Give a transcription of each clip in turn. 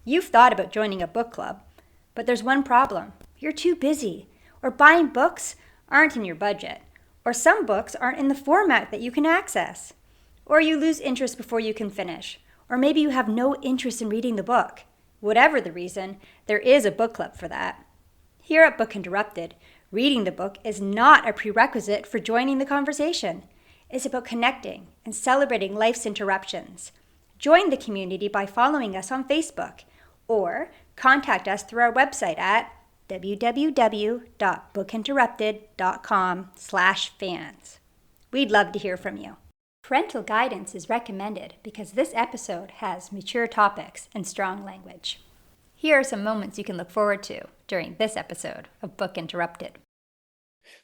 You've thought about joining a book club, but there's one problem. You're too busy, or buying books aren't in your budget, or some books aren't in the format that you can access, or you lose interest before you can finish, or maybe you have no interest in reading the book. Whatever the reason, there is a book club for that. Here at Book Interrupted, reading the book is not a prerequisite for joining the conversation. It's about connecting and celebrating life's interruptions. Join the community by following us on Facebook, or contact us through our website at www.bookinterrupted.com/fans. We'd love to hear from you. Parental guidance is recommended because this episode has mature topics and strong language. Here are some moments you can look forward to during this episode of Book Interrupted.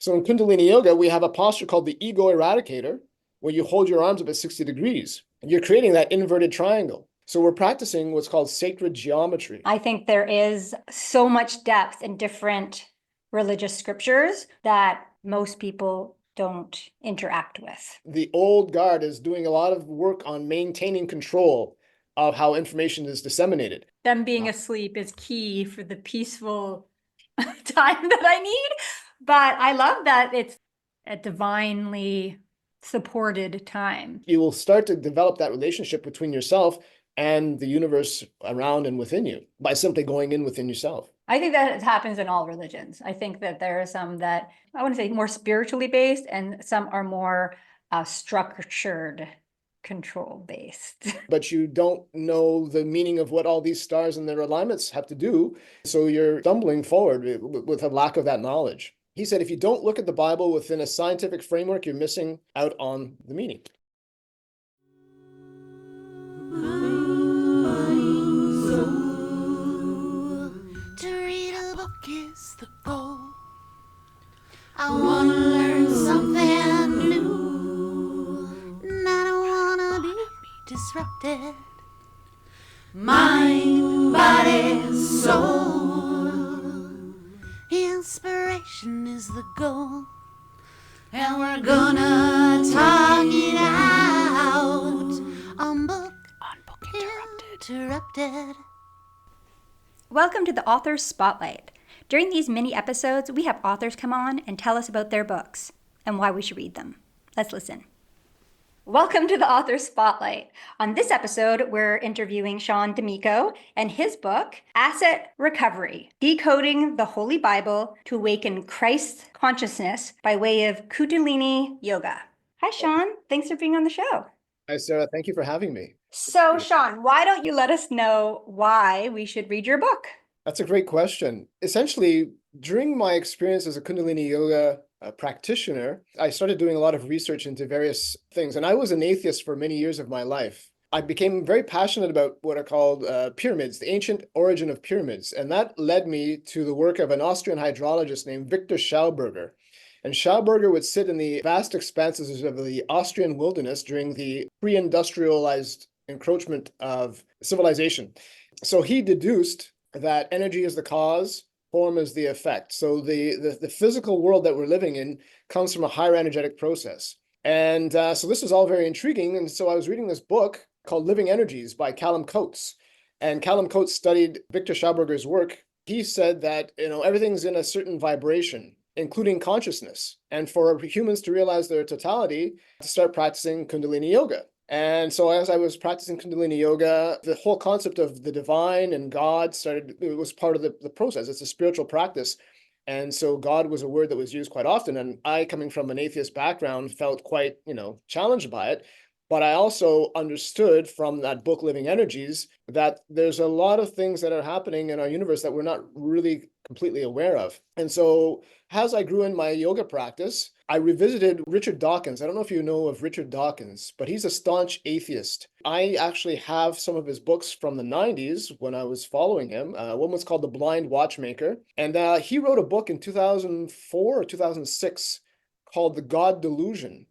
So in Kundalini Yoga, we have a posture called the ego eradicator, where you hold your arms up at 60 degrees. And you're creating that inverted triangle. So we're practicing what's called sacred geometry. I think there is so much depth in different religious scriptures that most people don't interact with. The old guard is doing a lot of work on maintaining control of how information is disseminated. Them being asleep is key for the peaceful time that I need. But I love that it's a divinely supported time. You will start to develop that relationship between yourself and the universe around and within you by simply going in within yourself. I think that it happens in all religions. I think that there are some that, I want to say, more spiritually based, and some are more structured, control based. But you don't know the meaning of what all these stars and their alignments have to do. So you're stumbling forward with a lack of that knowledge. He said, if you don't look at the Bible within a scientific framework, you're missing out on the meaning. To read a book is the goal. I want to learn something new, and I don't want to be disrupted. Mind, body, soul. Inspiration is the goal, and we're gonna talk it out on Book Interrupted. Welcome to the Author's Spotlight. During these mini episodes, we have authors come on and tell us about their books and why we should read them. Let's listen. Welcome to the Author's Spotlight. On this episode, we're interviewing Sean D'Amico and his book, Asset Recovery, Decoding the Holy Bible to Awaken Christ's Consciousness by way of Kundalini Yoga. Hi, Sean. Thanks for being on the show. Hi, Sarah. Thank you for having me. So, Sean, why don't you let us know why we should read your book? That's a great question. Essentially, during my experience as a Kundalini Yoga practitioner, I started doing a lot of research into various things. And I was an atheist for many years of my life. I became very passionate about what are called pyramids, the ancient origin of pyramids. And that led me to the work of an Austrian hydrologist named Victor Schauberger. And Schauberger would sit in the vast expanses of the Austrian wilderness during the pre-industrialized encroachment of civilization. So he deduced that energy is the cause, form is the effect. So the physical world that we're living in comes from a higher energetic process. And so this is all very intriguing. And so I was reading this book called Living Energies by Callum Coates. And Callum Coates studied Victor Schauberger's work. He said that, everything's in a certain vibration, including consciousness. And for humans to realize their totality, to start practicing Kundalini Yoga. And so as I was practicing Kundalini Yoga, the whole concept of the divine and God it was part of the process. It's a spiritual practice. And so God was a word that was used quite often. And I, coming from an atheist background, felt quite, challenged by it. But I also understood from that book, Living Energies, that there's a lot of things that are happening in our universe that we're not really completely aware of. And so as I grew in my yoga practice, I revisited Richard Dawkins. I don't know if you know of Richard Dawkins, but he's a staunch atheist. I actually have some of his books from the 90s when I was following him. One was called The Blind Watchmaker. And he wrote a book in 2004 or 2006 called The God Delusion.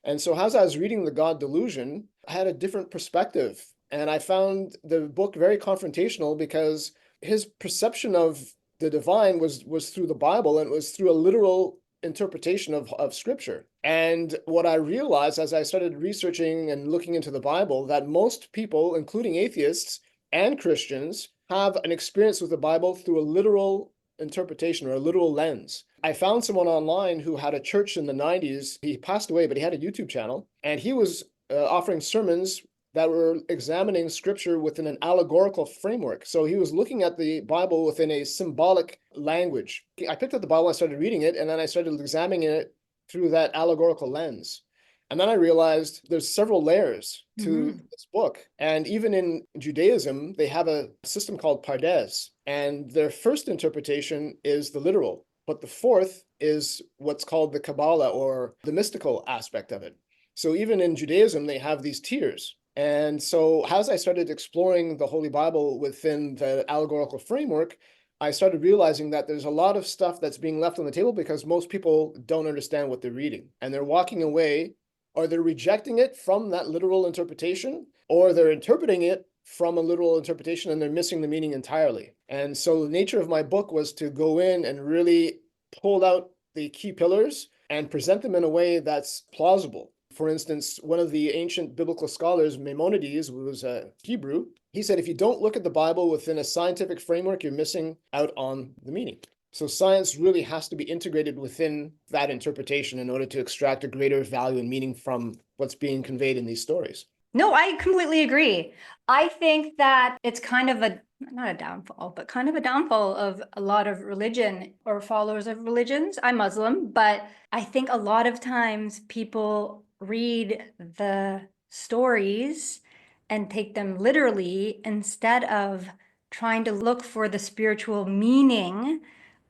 And so as I was reading The God Delusion, I had a different perspective. And I found the book very confrontational because his perception of the divine was through the Bible, and it was through a literal interpretation of scripture. And what I realized as I started researching and looking into the Bible, that most people, including atheists and Christians, have an experience with the Bible through a literal interpretation or a literal lens. I found someone online who had a church in the 90s. He passed away, but he had a YouTube channel, and he was offering sermons that were examining scripture within an allegorical framework. So he was looking at the Bible within a symbolic language. I picked up the Bible, I started reading it, and then I started examining it through that allegorical lens. And then I realized there's several layers to this book. And even in Judaism, they have a system called Pardes. And their first interpretation is the literal. But the fourth is what's called the Kabbalah, or the mystical aspect of it. So even in Judaism, they have these tiers. And so as I started exploring the Holy Bible within the allegorical framework, I started realizing that there's a lot of stuff that's being left on the table because most people don't understand what they're reading. And they're walking away, or they're rejecting it from that literal interpretation, or they're interpreting it from a literal interpretation and they're missing the meaning entirely. And so the nature of my book was to go in and really pull out the key pillars and present them in a way that's plausible. For instance, one of the ancient biblical scholars, Maimonides, who was a Hebrew, he said, if you don't look at the Bible within a scientific framework, you're missing out on the meaning. So science really has to be integrated within that interpretation in order to extract a greater value and meaning from what's being conveyed in these stories. No, I completely agree. I think that it's kind of not a downfall, but kind of a downfall of a lot of religion or followers of religions. I'm Muslim, but I think a lot of times people read the stories and take them literally instead of trying to look for the spiritual meaning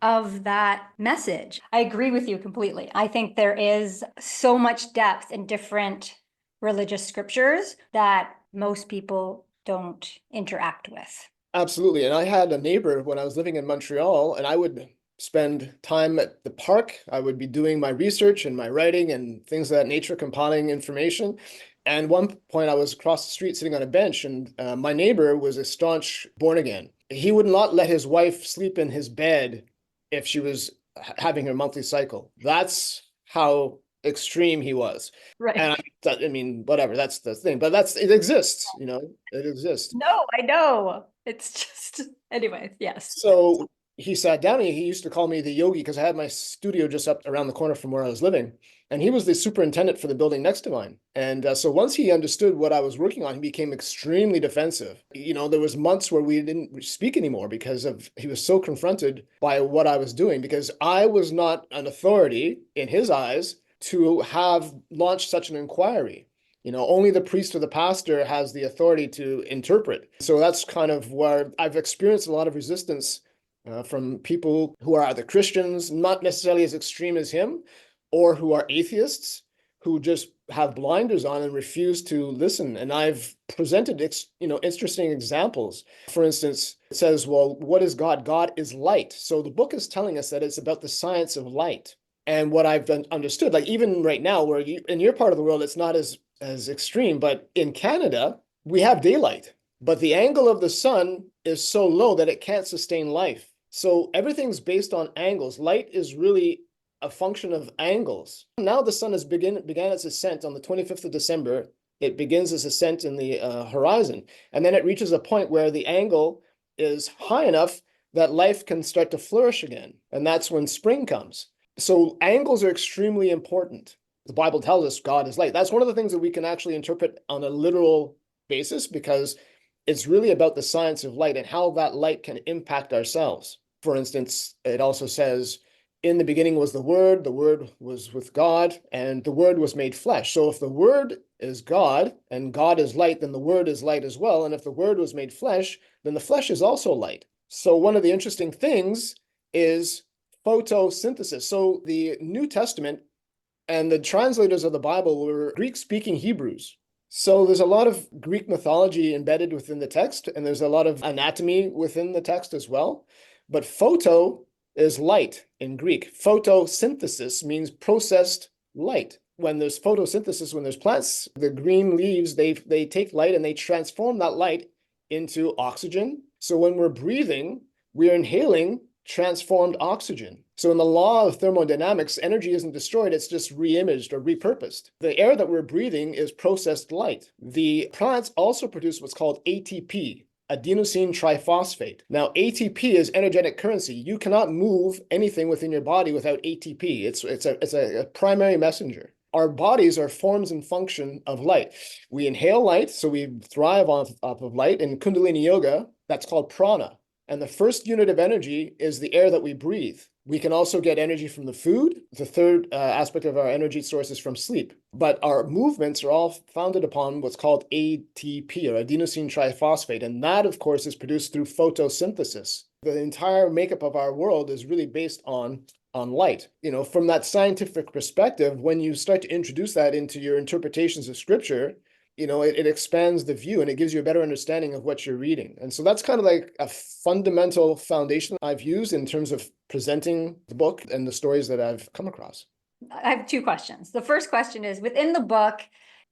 of that message. I agree with you completely. I think there is so much depth in different religious scriptures that most people don't interact with. Absolutely. And I had a neighbor when I was living in Montreal, and I would spend time at the park. I would be doing my research and my writing and things of that nature, compiling information. And one point I was across the street sitting on a bench, and my neighbor was a staunch born again. He would not let his wife sleep in his bed if she was having her monthly cycle. That's how extreme he was. Right. And I mean, whatever, that's the thing. But it exists, it exists. No, I know. It's just, anyway, yes. So he sat down and he used to call me the yogi because I had my studio just up around the corner from where I was living. And he was the superintendent for the building next to mine. And so once he understood what I was working on, he became extremely defensive. There was months where we didn't speak anymore because he was so confronted by what I was doing, because I was not an authority in his eyes to have launched such an inquiry. Only the priest or the pastor has the authority to interpret. So that's kind of where I've experienced a lot of resistance from people who are either Christians, not necessarily as extreme as him, or who are atheists, who just have blinders on and refuse to listen. And I've presented, interesting examples. For instance, it says, well, what is God? God is light. So the book is telling us that it's about the science of light. And what I've understood, like even right now, where in your part of the world, it's not as extreme, but in Canada, we have daylight, but the angle of the sun is so low that it can't sustain life. So everything's based on angles. Light is really a function of angles. Now the sun has began its ascent on the 25th of December. It begins its ascent in the horizon, and then it reaches a point where the angle is high enough that life can start to flourish again, and that's when spring comes. So angles are extremely important. The Bible tells us God is light. That's one of the things that we can actually interpret on a literal basis, because it's really about the science of light and how that light can impact ourselves. For instance, it also says, in the beginning was the Word was with God, and the Word was made flesh. So if the Word is God and God is light, then the Word is light as well. And if the Word was made flesh, then the flesh is also light. So one of the interesting things is photosynthesis. So the New Testament and the translators of the Bible were Greek-speaking Hebrews. So there's a lot of Greek mythology embedded within the text, and there's a lot of anatomy within the text as well. But photo is light in Greek. Photosynthesis means processed light. When there's photosynthesis, when there's plants, the green leaves, they take light and they transform that light into oxygen. So when we're breathing, we're inhaling transformed oxygen. So in the law of thermodynamics, energy isn't destroyed, it's just re-imaged or repurposed. The air that we're breathing is processed light. The plants also produce what's called ATP. adenosine triphosphate. Now, ATP is energetic currency. You cannot move anything within your body without ATP. It's a primary messenger. Our bodies are forms and function of light. We inhale light, so we thrive off of light. In Kundalini Yoga, that's called prana. And the first unit of energy is the air that we breathe. We can also get energy from the food. The third aspect of our energy source is from sleep. But our movements are all founded upon what's called ATP, or adenosine triphosphate. And that, of course, is produced through photosynthesis. The entire makeup of our world is really based on light. From that scientific perspective, when you start to introduce that into your interpretations of scripture, it expands the view and it gives you a better understanding of what you're reading. And so that's kind of like a fundamental foundation I've used in terms of presenting the book and the stories that I've come across. I have two questions. The first question is, within the book,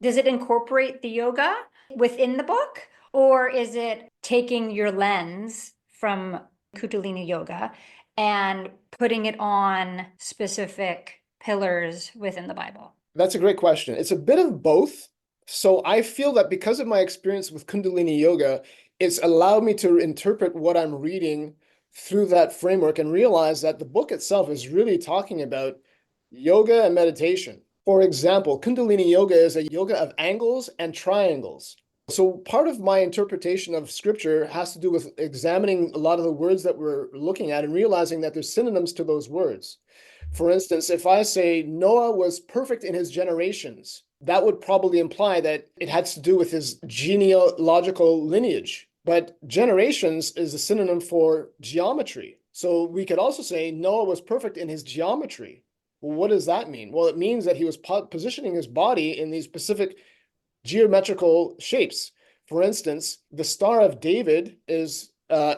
does it incorporate the yoga within the book? Or is it taking your lens from Kundalini Yoga and putting it on specific pillars within the Bible? That's a great question. It's a bit of both. So I feel that because of my experience with Kundalini Yoga, it's allowed me to interpret what I'm reading through that framework and realize that the book itself is really talking about yoga and meditation. For example, Kundalini Yoga is a yoga of angles and triangles. So part of my interpretation of scripture has to do with examining a lot of the words that we're looking at and realizing that there's synonyms to those words. For instance, if I say Noah was perfect in his generations, that would probably imply that it has to do with his genealogical lineage. But generations is a synonym for geometry. So we could also say Noah was perfect in his geometry. Well, what does that mean? Well, it means that he was positioning his body in these specific geometrical shapes. For instance, the Star of David is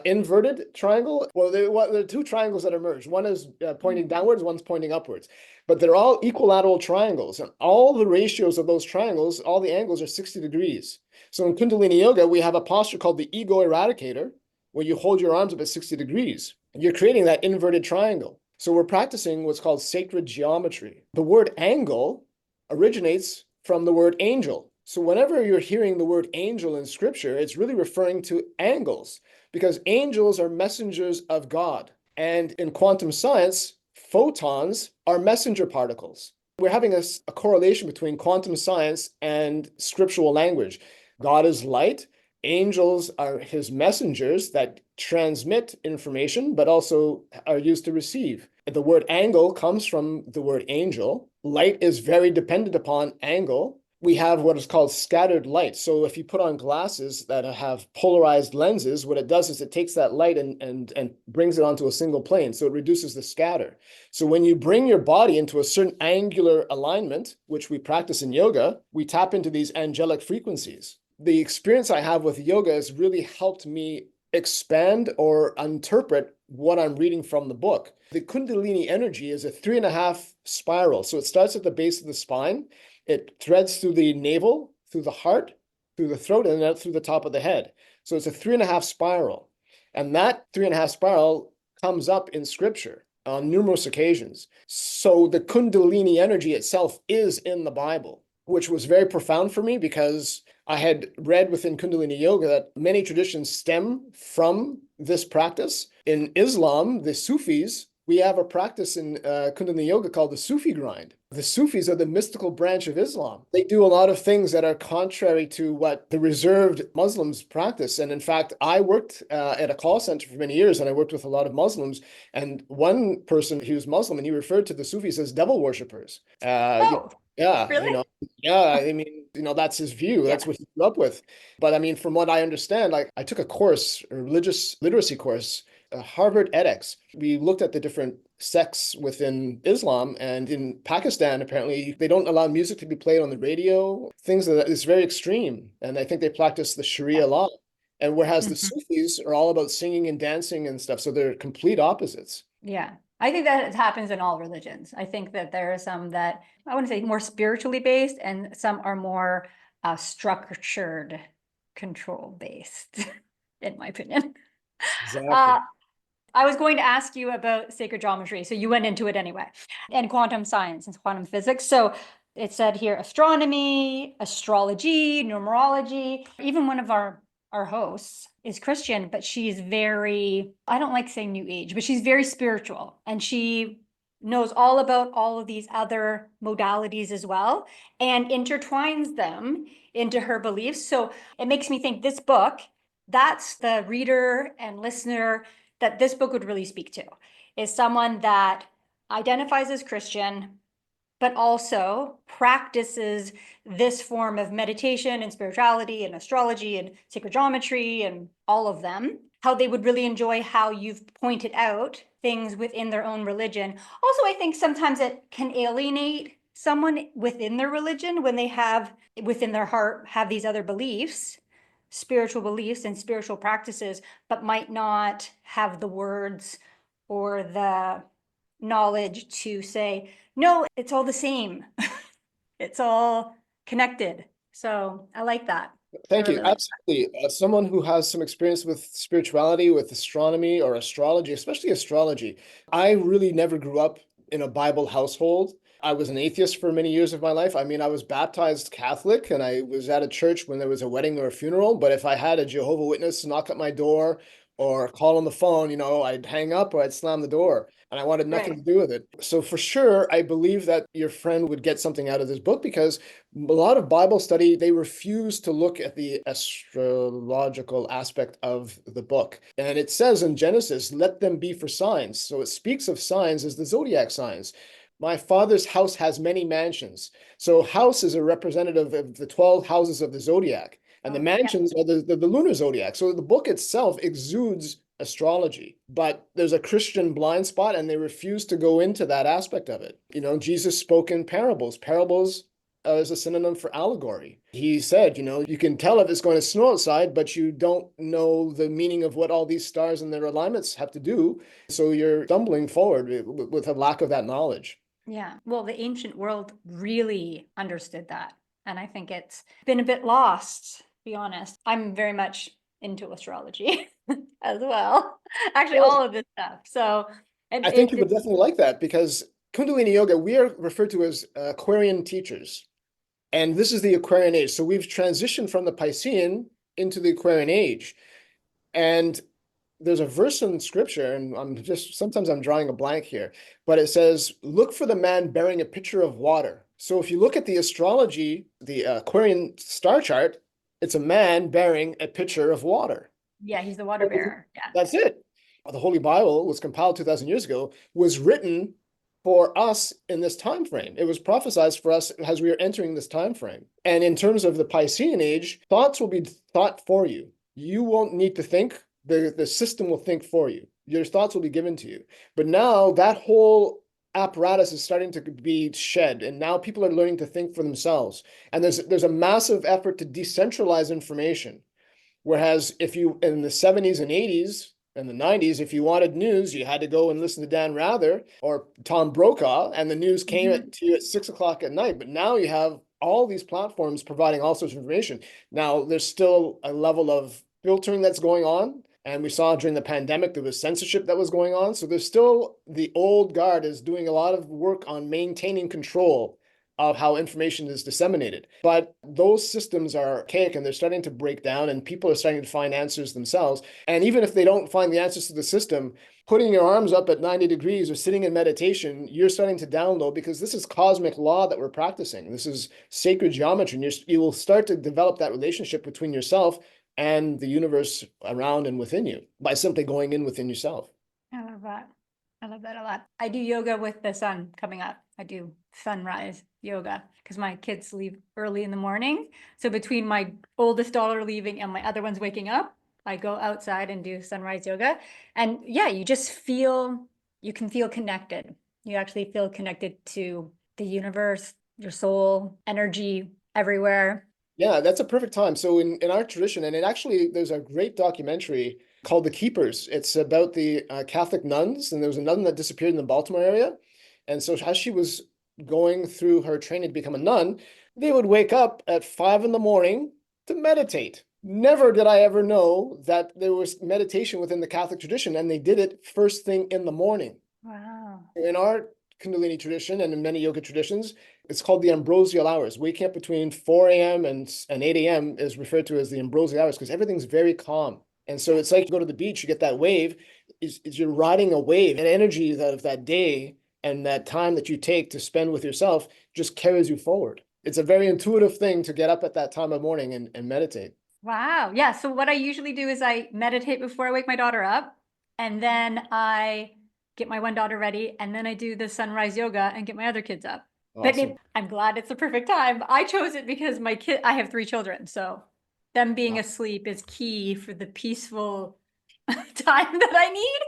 inverted triangle. Well, there are two triangles that emerge. One is pointing downwards, one's pointing upwards. But they're all equilateral triangles. And all the ratios of those triangles, all the angles are 60 degrees. So in Kundalini Yoga, we have a posture called the ego eradicator, where you hold your arms up at 60 degrees. You're creating that inverted triangle. So we're practicing what's called sacred geometry. The word angle originates from the word angel. So whenever you're hearing the word angel in scripture, it's really referring to angles, because angels are messengers of God. And in quantum science, photons are messenger particles. We're having a correlation between quantum science and scriptural language. God is light. Angels are his messengers that transmit information, but also are used to receive. The word angle comes from the word angel. Light is very dependent upon angle. We have what is called scattered light. So if you put on glasses that have polarized lenses, what it does is it takes that light and brings it onto a single plane. So it reduces the scatter. So when you bring your body into a certain angular alignment, which we practice in yoga, we tap into these angelic frequencies. The experience I have with yoga has really helped me expand or interpret what I'm reading from the book. The Kundalini energy is a 3.5 spiral. So it starts at the base of the spine. It threads through the navel, through the heart, through the throat, and then through the top of the head. So it's a 3.5 spiral. And that 3.5 spiral comes up in scripture on numerous occasions. So the Kundalini energy itself is in the Bible, which was very profound for me because I had read within Kundalini Yoga that many traditions stem from this practice. In Islam, the Sufis, we have a practice in Kundalini Yoga called the Sufi grind. The Sufis are the mystical branch of Islam. They do a lot of things that are contrary to what the reserved Muslims practice. And in fact, I worked at a call center for many years, and I worked with a lot of Muslims. And one person, he was Muslim, and he referred to the Sufis as devil worshippers. Yeah, really? I mean, that's his view. That's what he grew up with. But I mean, from what I understand, like I took a course, a religious literacy course, Harvard edX. We looked at the different sects within Islam, and in Pakistan, apparently, they don't allow music to be played on the radio. Things that is very extreme. And I think they practice the Sharia law. And whereas the Sufis are all about singing and dancing and stuff. So they're complete opposites. Yeah. I think that it happens in all religions. I think that there are some that I want to say more spiritually based, and some are more structured, control based, in my opinion. Exactly. I was going to ask you about sacred geometry, so you went into it anyway, and quantum science and quantum physics. So it said here astronomy, astrology, numerology. Even one of our our hosts, is Christian, but she's very, I don't like saying new age, but she's very spiritual. And she knows all about all of these other modalities as well and intertwines them into her beliefs. So it makes me think this book, that's the reader and listener that this book would really speak to, is someone that identifies as Christian, but also practices this form of meditation and spirituality and astrology and sacred geometry and all of them, how they would really enjoy how you've pointed out things within their own religion. Also, I think sometimes it can alienate someone within their religion when they have within their heart have these other beliefs, spiritual beliefs and spiritual practices, but might not have the words or the knowledge to say, no, it's all the same. It's all connected. So I like that. Thank I you. really like Absolutely. Someone who has some experience with spirituality, with astronomy or astrology, especially astrology. I really never grew up in a Bible household. I was an atheist for many years of my life. I mean, I was baptized Catholic and I was at a church when there was a wedding or a funeral. But if I had a Jehovah Witness knock at my door or call on the phone, I'd hang up or I'd slam the door. And I wanted nothing to do with it. So for sure, I believe that your friend would get something out of this book because a lot of Bible study, they refuse to look at the astrological aspect of the book. And it says in Genesis, let them be for signs. So it speaks of signs as the zodiac signs. My father's house has many mansions. So house is a representative of the 12 houses of the zodiac. And the mansions are the lunar zodiac. So the book itself exudes astrology, but there's a Christian blind spot and they refuse to go into that aspect of it. Jesus spoke in parables. Parables is a synonym for allegory. He said, you can tell if it's going to snow outside, but you don't know the meaning of what all these stars and their alignments have to do. So you're stumbling forward with a lack of that knowledge. Yeah. Well, the ancient world really understood that. And I think it's been a bit lost, to be honest. I'm very much into astrology as well. Actually, all of this stuff. So I think you would definitely like that because Kundalini Yoga, we are referred to as Aquarian teachers. And this is the Aquarian age. So we've transitioned from the Piscean into the Aquarian age. And there's a verse in scripture, and sometimes I'm drawing a blank here, but it says, look for the man bearing a pitcher of water. So if you look at the astrology, the Aquarian star chart, it's a man bearing a pitcher of water. Yeah, he's the water bearer. Yeah. That's it. The Holy Bible was compiled 2,000 years ago, was written for us in this time frame. It was prophesied for us as we are entering this time frame. And in terms of the Piscean age, thoughts will be thought for you. You won't need to think. The system will think for you. Your thoughts will be given to you. But now that whole apparatus is starting to be shed, and now people are learning to think for themselves. And there's a massive effort to decentralize information. Whereas if you, in the 70s and 80s and the 90s, if you wanted news, you had to go and listen to Dan Rather or Tom Brokaw, and the news came to you at 6 o'clock at night. But now you have all these platforms providing all sorts of information. Now, there's still a level of filtering that's going on. And we saw during the pandemic, there was censorship that was going on. So there's still, the old guard is doing a lot of work on maintaining control of how information is disseminated. But those systems are archaic and they're starting to break down and people are starting to find answers themselves. And even if they don't find the answers to the system, putting your arms up at 90 degrees or sitting in meditation, you're starting to download because this is cosmic law that we're practicing. This is sacred geometry. And you will start to develop that relationship between yourself and the universe around and within you by simply going in within yourself. I love that. I love that a lot. I do yoga with the sun coming up. I do sunrise yoga because my kids leave early in the morning. So between my oldest daughter leaving and my other ones waking up, I go outside and do sunrise yoga. And yeah, you can feel connected. You actually feel connected to the universe, your soul, energy everywhere. Yeah, that's a perfect time. So in our tradition, and there's a great documentary called The Keepers. It's about the Catholic nuns, and there was a nun that disappeared in the Baltimore area. And so as she was going through her training to become a nun, they would wake up at 5 a.m. to meditate. Never did I ever know that there was meditation within the Catholic tradition, and they did it first thing in the morning. Wow. In our Kundalini tradition and in many yoga traditions, It's called the ambrosial hours. Waking up between 4 a.m. and 8 a.m. is referred to as the ambrosial hours because everything's very calm. And so it's like you go to the beach, you get that wave, is you're riding a wave, and energy of that day and that time that you take to spend with yourself just carries you forward. It's a very intuitive thing to get up at that time of morning and meditate. Wow. Yeah. So what I usually do is I meditate before I wake my daughter up, and then I get my one daughter ready, and then I do the sunrise yoga and get my other kids up. Awesome. But I'm glad it's the perfect time. I chose it because I have 3 children, so them being asleep is key for the peaceful time that I need.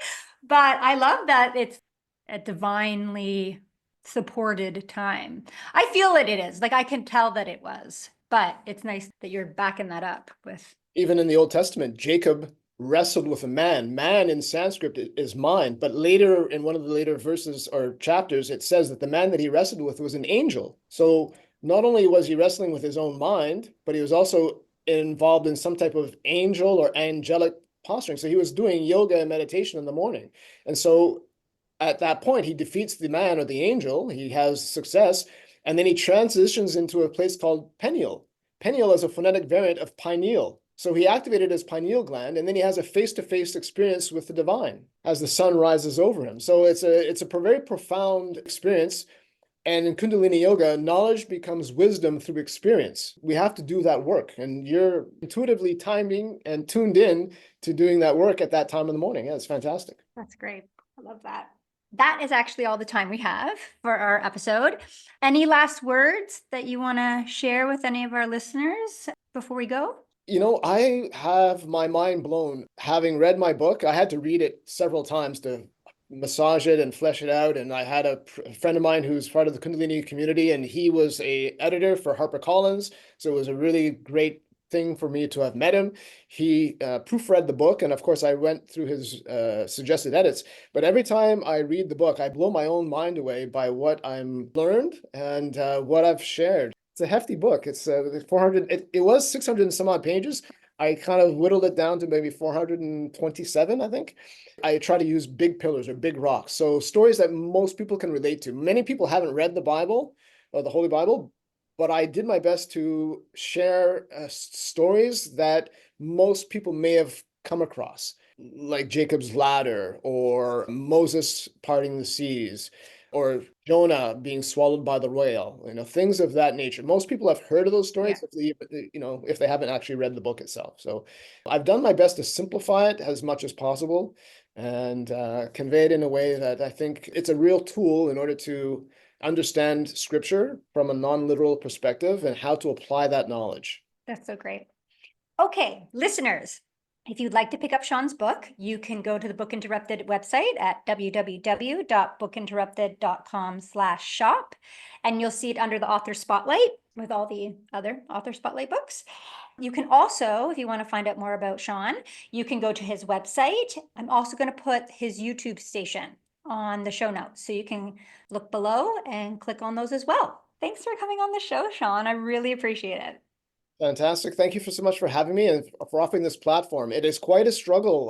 But I love that it's a divinely supported time. I feel it is. Like I can tell that it was, but it's nice that you're backing that up with. Even in the Old Testament, Jacob wrestled with a man. Man in Sanskrit is mind, but later in one of the later verses or chapters, it says that the man that he wrestled with was an angel. So not only was he wrestling with his own mind, but he was also involved in some type of angel or angelic posturing. So he was doing yoga and meditation in the morning. And so at that point, he defeats the man or the angel. He has success. And then he transitions into a place called Peniel. Peniel is a phonetic variant of pineal. So he activated his pineal gland, and then he has a face-to-face experience with the divine as the sun rises over him. So it's a very profound experience. And in Kundalini Yoga, knowledge becomes wisdom through experience. We have to do that work. And you're intuitively timing and tuned in to doing that work at that time in the morning. Yeah, it's fantastic. That's great. I love that. That is actually all the time we have for our episode. Any last words that you want to share with any of our listeners before we go? You know, I have my mind blown. Having read my book, I had to read it several times to massage it and flesh it out. And I had a friend of mine who's part of the Kundalini community, and he was an editor for HarperCollins. So it was a really great thing for me to have met him. He proofread the book, and of course I went through his suggested edits. But every time I read the book, I blow my own mind away by what I'm learned and what I've shared. It's a hefty book. It's 400. It was 600 and some odd pages. I kind of whittled it down to maybe 427, I think. I try to use big pillars or big rocks. So stories that most people can relate to. Many people haven't read the Bible or the Holy Bible, but I did my best to share stories that most people may have come across, like Jacob's ladder or Moses parting the seas or Jonah being swallowed by the whale, things of that nature. Most people have heard of those stories, if they haven't actually read the book itself. So I've done my best to simplify it as much as possible and convey it in a way that I think it's a real tool in order to understand scripture from a non-literal perspective and how to apply that knowledge. That's so great. Okay, listeners, if you'd like to pick up Sean's book, you can go to the Book Interrupted website at www.bookinterrupted.com/shop, and you'll see it under the author spotlight with all the other author spotlight books. You can also, if you want to find out more about Sean, you can go to his website. I'm also going to put his YouTube station on the show notes, so you can look below and click on those as well. Thanks for coming on the show, Sean. I really appreciate it. Fantastic. Thank you so much for having me and for offering this platform. It is quite a struggle.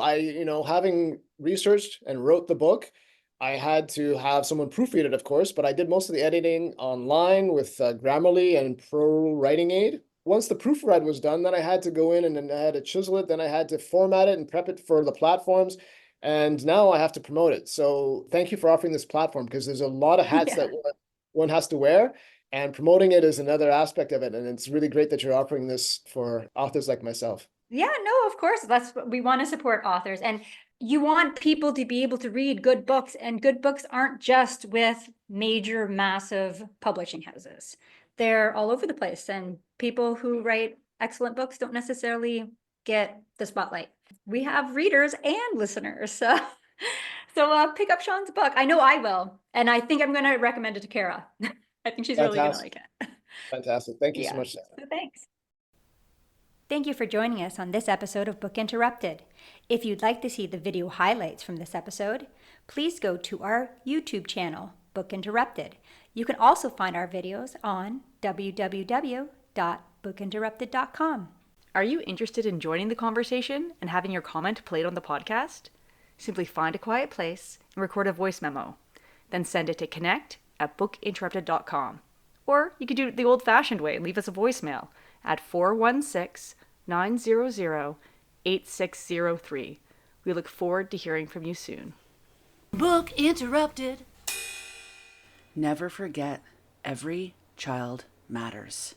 Having researched and wrote the book, I had to have someone proofread it, of course, but I did most of the editing online with Grammarly and Pro Writing Aid. Once the proofread was done, then I had to go in and then I had to chisel it. Then I had to format it and prep it for the platforms. And now I have to promote it. So thank you for offering this platform, because there's a lot of hats that one has to wear. And promoting it is another aspect of it. And it's really great that you're offering this for authors like myself. Yeah, no, of course. That's what we want to support authors. And you want people to be able to read good books. And good books aren't just with major, massive publishing houses. They're all over the place. And people who write excellent books don't necessarily get the spotlight. We have readers and listeners. So pick up Sean's book. I know I will. And I think I'm going to recommend it to Kara. I think she's really going to like it. Fantastic. Thank you so much, Sarah. So thanks. Thank you for joining us on this episode of Book Interrupted. If you'd like to see the video highlights from this episode, please go to our YouTube channel, Book Interrupted. You can also find our videos on www.bookinterrupted.com. Are you interested in joining the conversation and having your comment played on the podcast? Simply find a quiet place and record a voice memo. Then send it to connect@bookinterrupted.com Or you could do it the old-fashioned way and leave us a voicemail at 416-900-8603. We look forward to hearing from you soon. Book interrupted. Never forget, every child matters.